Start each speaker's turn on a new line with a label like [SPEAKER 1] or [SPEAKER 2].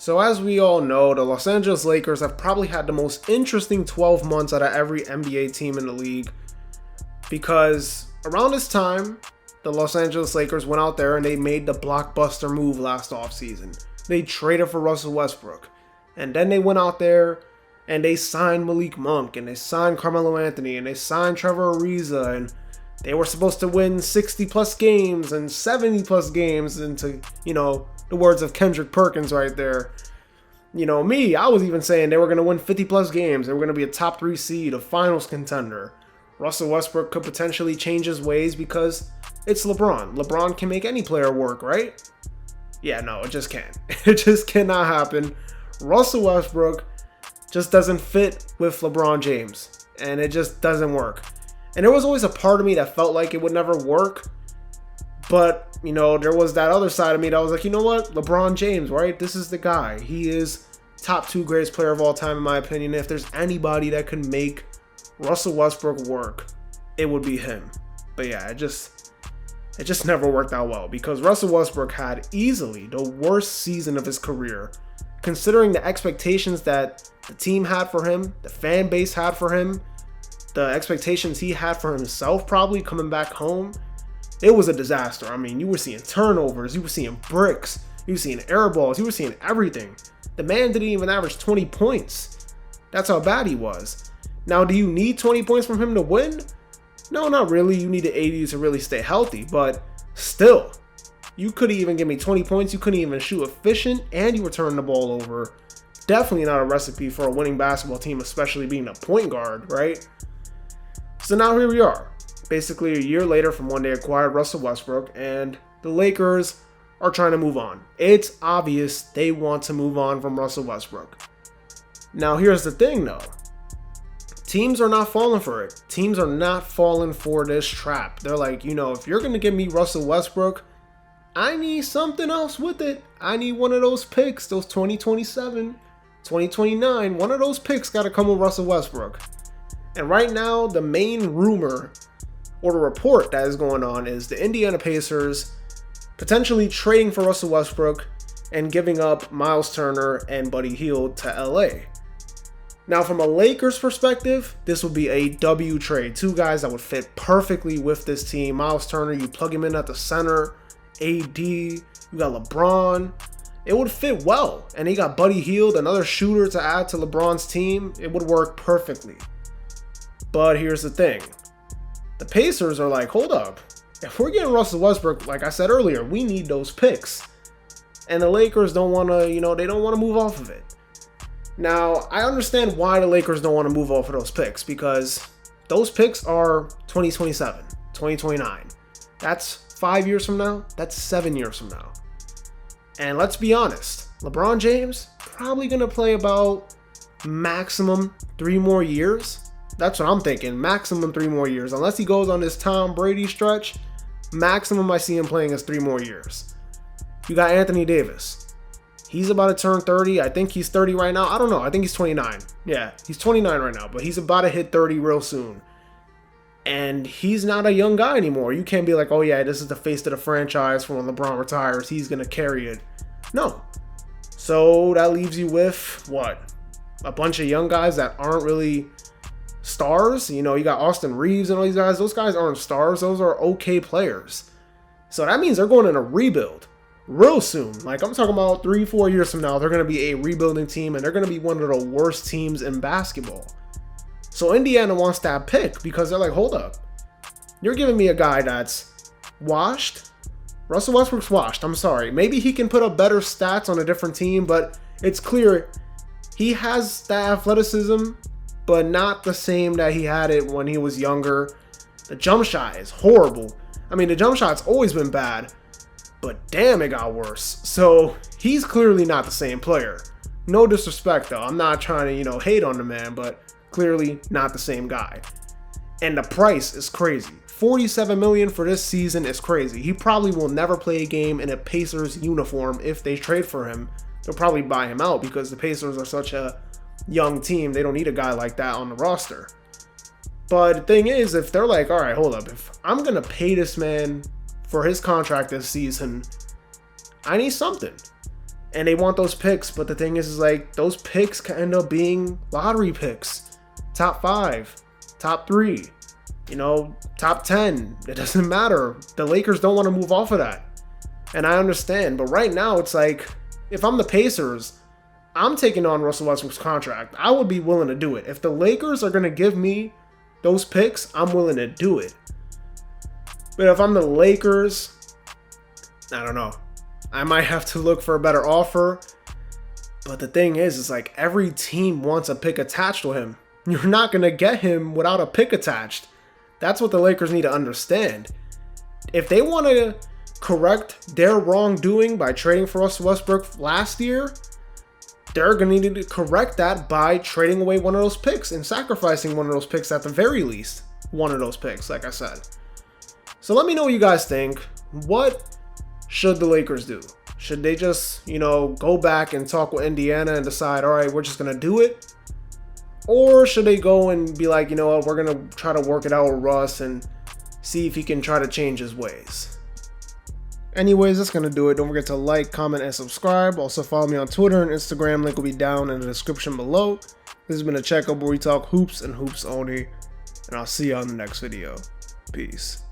[SPEAKER 1] So as we all know, the Los Angeles Lakers have probably had the most interesting 12 months out of every NBA team in the league, because around this time, the Los Angeles Lakers went out there and they made the blockbuster move last offseason. They traded for Russell Westbrook. And then they went out there and they signed Malik Monk and they signed Carmelo Anthony and they signed Trevor Ariza, and they were supposed to win 60 plus games and 70 plus games, into, the words of Kendrick Perkins right there. I was even saying they were going to win 50 plus games. They were going to be a top 3 seed, a finals contender. Russell Westbrook could potentially change his ways because it's LeBron. LeBron can make any player work, right? Yeah, no, it just can't. It just cannot happen. Russell Westbrook just doesn't fit with LeBron James, and it just doesn't work. And there was always a part of me that felt like it would never work. But, there was that other side of me that was like, you know what? LeBron James, right? This is the guy. He is top 2 greatest player of all time, in my opinion. If there's anybody that can make Russell Westbrook work, it would be him. But yeah, it just never worked out well, because Russell Westbrook had easily the worst season of his career. Considering the expectations that the team had for him, the fan base had for him, the expectations he had for himself probably coming back home, it was a disaster. I mean, you were seeing turnovers, you were seeing bricks, you were seeing air balls, you were seeing everything. The man didn't even average 20 points. That's how bad he was. Now, do you need 20 points from him to win? No, not really. You need the 80 to really stay healthy, but still, you couldn't even give me 20 points. You couldn't even shoot efficient, and you were turning the ball over. Definitely not a recipe for a winning basketball team, especially being a point guard, right? So now here we are, basically a year later from when they acquired Russell Westbrook, and the Lakers are trying to move on. It's obvious they want to move on from Russell Westbrook. Now here's the thing though. Teams are not falling for it. Teams are not falling for this trap. They're like, if you're going to give me Russell Westbrook, I need something else with it. I need one of those picks, those 2027, 2029. One of those picks got to come with Russell Westbrook. And right now, the main rumor or the report that is going on is the Indiana Pacers potentially trading for Russell Westbrook and giving up Miles Turner and Buddy Hield to LA. Now, from a Lakers perspective, this would be a W trade. 2 guys that would fit perfectly with this team. Miles Turner, you plug him in at the center. AD, you got LeBron. It would fit well. And he got Buddy Hield, another shooter to add to LeBron's team. It would work perfectly. But here's the thing. The Pacers are like, hold up. If we're getting Russell Westbrook, like I said earlier, we need those picks. And the Lakers don't want to, they don't want to move off of it. Now, I understand why the Lakers don't want to move off of those picks, because those picks are 2027, 2029. That's 5 years from now. That's 7 years from now. And let's be honest, LeBron James probably going to play about maximum 3 more years. That's what I'm thinking, maximum 3 more years. Unless he goes on this Tom Brady stretch, maximum I see him playing is 3 more years. You got Anthony Davis. He's about to turn 30. I think he's 30 right now. I don't know. I think he's 29. Yeah, he's 29 right now, but he's about to hit 30 real soon. And he's not a young guy anymore. You can't be like, oh yeah, this is the face of the franchise for when LeBron retires. He's going to carry it. No. So that leaves you with, what? A bunch of young guys that aren't really stars. You got Austin Reeves and all these guys. Those guys aren't stars. Those are okay players. So that means they're going in a rebuild real soon. Like, I'm talking about 3-4 years from now, they're going to be a rebuilding team, and they're going to be one of the worst teams in basketball. So Indiana wants that pick because they're like, hold up. You're giving me a guy that's washed. Russell Westbrook's washed. I'm sorry. Maybe he can put up better stats on a different team, but it's clear he has that athleticism, but not the same that he had it when he was younger. The jump shot is horrible. I mean, the jump shot's always been bad, but damn, it got worse. So he's clearly not the same player. No disrespect though. I'm not trying to, hate on the man, but clearly not the same guy. And the price is crazy. $47 million for this season is crazy. He probably will never play a game in a Pacers uniform if they trade for him. They'll probably buy him out because the Pacers are such a young team. They don't need a guy like that on the roster. But the thing is, if they're like, all right, hold up. If I'm going to pay this man for his contract this season, I need something. And they want those picks, but the thing is like those picks can end up being lottery picks. Top 5, top 3, top 10. It doesn't matter. The Lakers don't want to move off of that. And I understand, but right now it's like, if I'm the Pacers, I'm taking on Russell Westbrook's contract. I would be willing to do it. If the Lakers are going to give me those picks, I'm willing to do it. But if I'm the Lakers, I don't know. I might have to look for a better offer. But the thing is like every team wants a pick attached to him. You're not going to get him without a pick attached. That's what the Lakers need to understand. If they want to correct their wrongdoing by trading for Russell Westbrook last year, they're going to need to correct that by trading away one of those picks and sacrificing one of those picks at the very least. One of those picks, like I said. So let me know what you guys think. What should the Lakers do? Should they just, go back and talk with Indiana and decide, all right, we're just going to do it? Or should they go and be like, you know what, we're going to try to work it out with Russ and see if he can try to change his ways? Anyways, that's going to do it. Don't forget to like, comment, and subscribe. Also follow me on Twitter and Instagram. Link will be down in the description below. This has been a checkup where we talk hoops and hoops only. And I'll see you on the next video. Peace.